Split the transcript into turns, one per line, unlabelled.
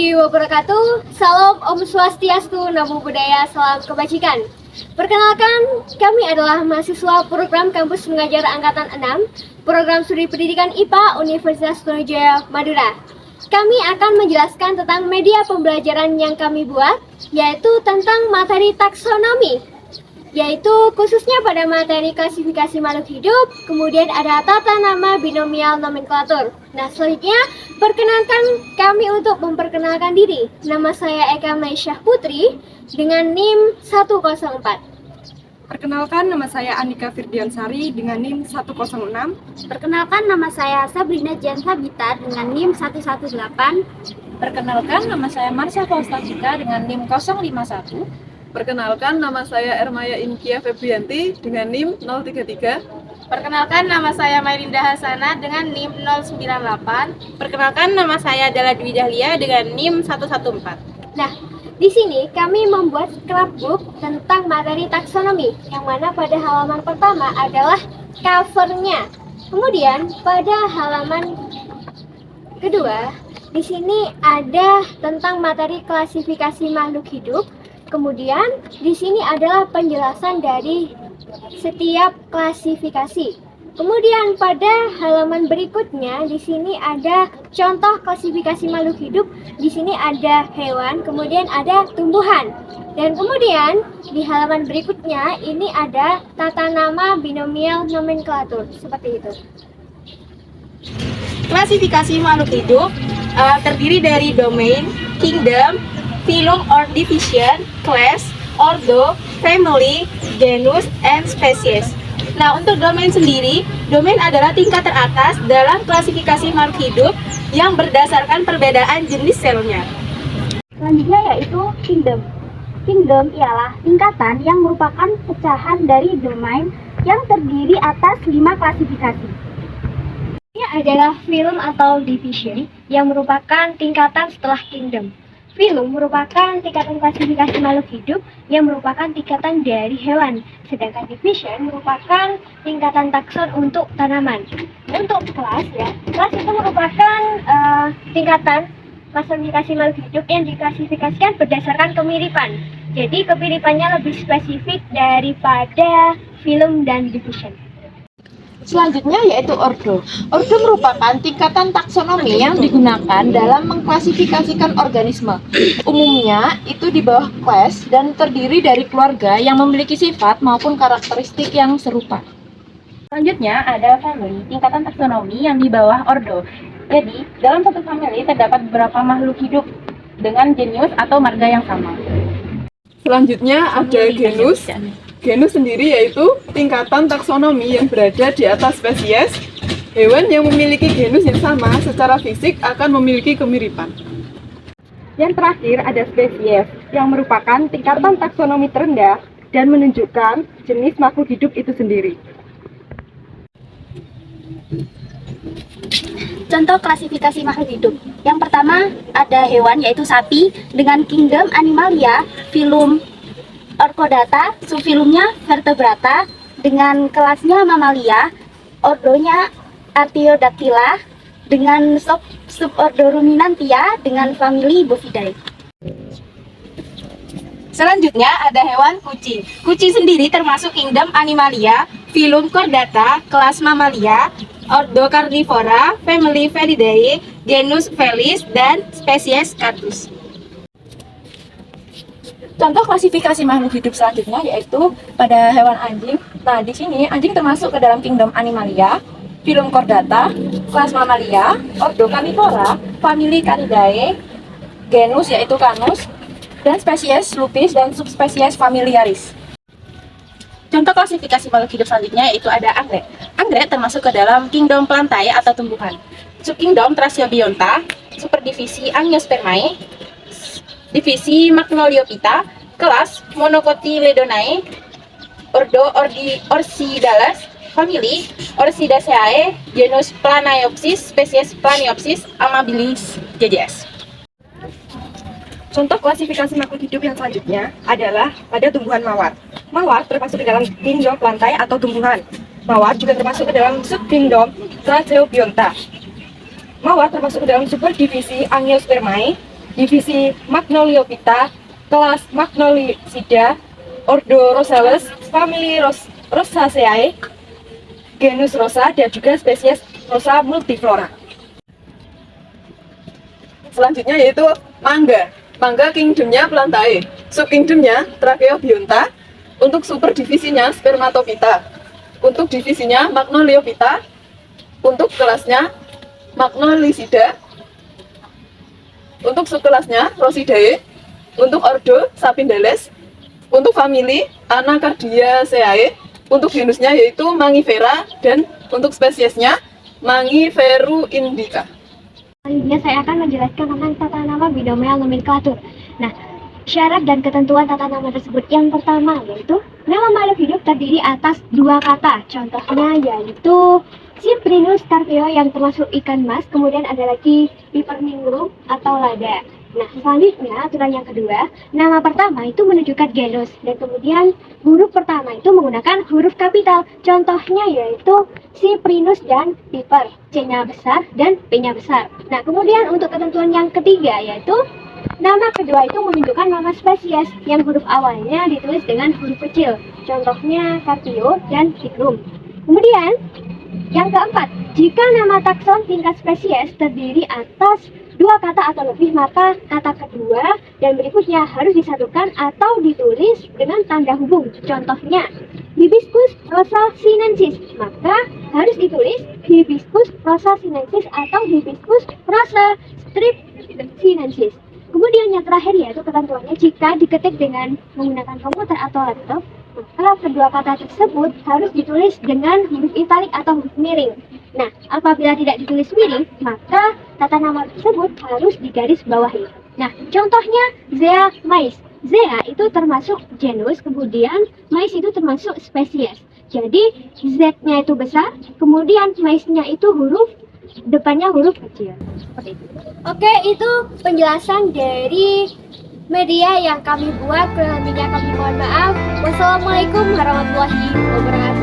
warahmatullahi wabarakatuh. Salam Om Swastiastu, Namo Buddhaya, salam kebajikan. Perkenalkan, kami adalah mahasiswa program Kampus Mengajar Angkatan 6, Program Studi Pendidikan IPA Universitas Brawijaya Madura. Kami akan menjelaskan tentang media pembelajaran yang kami buat, yaitu tentang materi taksonomi, yaitu khususnya pada materi klasifikasi makhluk hidup, kemudian ada tata nama binomial nomenklatur. Nah, selanjutnya perkenalkan kami untuk memperkenalkan diri. Nama saya Eka Maisyah Putri dengan NIM 104.
Perkenalkan, nama saya Anika Firdiansari dengan NIM 106.
Perkenalkan, nama saya Sabrina Jansabita dengan NIM 118.
Perkenalkan, nama saya Marsha Faustasika dengan NIM 051.
Perkenalkan, nama saya Ermaya Inkia Febrianti dengan NIM 033.
Perkenalkan, nama saya Mailinda Hasana dengan NIM 098. Perkenalkan, nama saya adalah Dwi Dahlia dengan NIM 114.
Nah, di sini kami membuat scrapbook tentang materi taksonomi, yang mana pada halaman pertama adalah covernya. Kemudian pada halaman kedua, di sini ada tentang materi klasifikasi makhluk hidup. Kemudian di sini adalah penjelasan dari setiap klasifikasi. Kemudian pada halaman berikutnya di sini ada contoh klasifikasi makhluk hidup. Di sini ada hewan, kemudian ada tumbuhan. Dan kemudian di halaman berikutnya ini ada tata nama binomial nomenklatur. Seperti itu.
Klasifikasi makhluk hidup terdiri dari domain, kingdom, phylum or division, class, ordo, family, genus, and species. Nah, untuk domain sendiri, domain adalah tingkat teratas dalam klasifikasi makhluk hidup yang berdasarkan perbedaan jenis selnya.
Selanjutnya yaitu kingdom. Kingdom ialah tingkatan yang merupakan pecahan dari domain yang terdiri atas 5 klasifikasi.
Ini adalah phylum atau division yang merupakan tingkatan setelah kingdom. Phylum merupakan tingkatan klasifikasi makhluk hidup yang merupakan tingkatan dari hewan, sedangkan division merupakan tingkatan takson untuk tanaman. Untuk kelas kelas itu merupakan tingkatan klasifikasi makhluk hidup yang diklasifikasikan berdasarkan kemiripan. Jadi kemiripannya lebih spesifik daripada phylum dan division.
Selanjutnya yaitu ordo. Ordo merupakan tingkatan taksonomi yang digunakan dalam mengklasifikasikan organisme. Umumnya itu di bawah class dan terdiri dari keluarga yang memiliki sifat maupun karakteristik yang serupa. Selanjutnya ada family, tingkatan taksonomi yang di bawah ordo. Jadi, dalam satu family terdapat beberapa makhluk hidup dengan jenius atau marga yang sama.
Selanjutnya ada genus. Genus sendiri yaitu tingkatan taksonomi yang berada di atas spesies. Hewan yang memiliki genus yang sama secara fisik akan memiliki kemiripan.
Yang terakhir ada spesies yang merupakan tingkatan taksonomi terendah dan menunjukkan jenis makhluk hidup itu sendiri.
Contoh klasifikasi makhluk hidup. Yang pertama ada hewan yaitu sapi dengan kingdom Animalia, phylum Orchodata, subphylumnya Vertebrata dengan kelasnya Mamalia, ordonya Artiodactyla dengan subordo Ruminantia dengan famili Bovidae.
Selanjutnya ada hewan kucing. Kucing sendiri termasuk kingdom Animalia, phylum Chordata, kelas Mammalia, ordo Carnivora, family Felidae, genus Felis, dan spesies Catus.
Contoh klasifikasi makhluk hidup selanjutnya yaitu pada hewan anjing. Nah, di sini anjing termasuk ke dalam kingdom Animalia, phylum Chordata, kelas Mammalia, ordo Carnivora, famili Canidae, genus yaitu Canus, dan spesies Lupis dan subspesies Familiaris. Contoh klasifikasi makhluk hidup selanjutnya yaitu ada anggrek. Anggrek termasuk ke dalam kingdom Plantae atau tumbuhan. Subkingdom Thrasiobionta, superdivisi Angiospermae, divisi Magnoliophyta, kelas Monocotyledonae, ordo Orsidalas, famili Orsidaceae, genus Planaeopsis, spesies Planiopsis, amabilis JJS.
Contoh klasifikasi makhluk hidup yang selanjutnya adalah pada tumbuhan mawar. Mawar termasuk ke dalam kingdom Plantae atau tumbuhan. Mawar juga termasuk ke dalam subkingdom Thrasiobionta. Mawar termasuk ke dalam superdivisi Angiospermae,
divisi Magnoliophyta, kelas Magnolicidia, ordo Rosales, famili Rosaceae, genus Rosa, dan juga spesies Rosa multiflora.
Selanjutnya yaitu mangga. Mangga kingdomnya Plantae, subkingdomnya Tracheobionta, untuk superdivisinya Spermatophyta, untuk divisinya Magnoliophyta, untuk kelasnya Magnolicida, untuk subkelasnya Rosidae, untuk ordo Sapindales, untuk famili Anacardiaceae, untuk genusnya yaitu Mangifera, dan untuk spesiesnya Mangiferu indica.
Selanjutnya saya akan menjelaskan tentang tata nama binomial nomenklatur. Nah, syarat dan ketentuan tata nama tersebut yang pertama yaitu nama makhluk hidup terdiri atas dua kata. Contohnya yaitu Cyprinus carpeo yang termasuk ikan mas, kemudian ada lagi Pipermingulum atau lada. Nah, selanjutnya aturan yang kedua, nama pertama itu menunjukkan genus dan kemudian huruf pertama itu menggunakan huruf kapital. Contohnya yaitu Cyprinus dan Piper, C-nya besar dan P-nya besar. Nah, kemudian untuk ketentuan yang ketiga yaitu nama kedua itu menunjukkan nama spesies yang huruf awalnya ditulis dengan huruf kecil. Contohnya Carpio dan Picrum. Kemudian yang keempat, jika nama takson tingkat spesies terdiri atas dua kata atau lebih, maka kata kedua dan berikutnya harus disatukan atau ditulis dengan tanda hubung. Contohnya, Hibiscus rosa sinensis, maka harus ditulis Hibiscus rosa sinensis atau Hibiscus rosa strip sinensis. Kemudian yang terakhir yaitu ketentuannya, jika diketik dengan menggunakan komputer atau laptop, maka kedua kata tersebut harus ditulis dengan huruf italik atau huruf miring. Nah, apabila tidak ditulis miring, maka tata nama tersebut harus digaris bawahi. Nah, contohnya Zea mais. Zea itu termasuk genus, kemudian mais itu termasuk spesies. Jadi, Z-nya itu besar, kemudian mais-nya itu depannya huruf kecil. Seperti itu.
Oke, itu penjelasan dari media yang kami buat. Kurang lebihnya kami mohon maaf. Wassalamualaikum warahmatullahi wabarakatuh.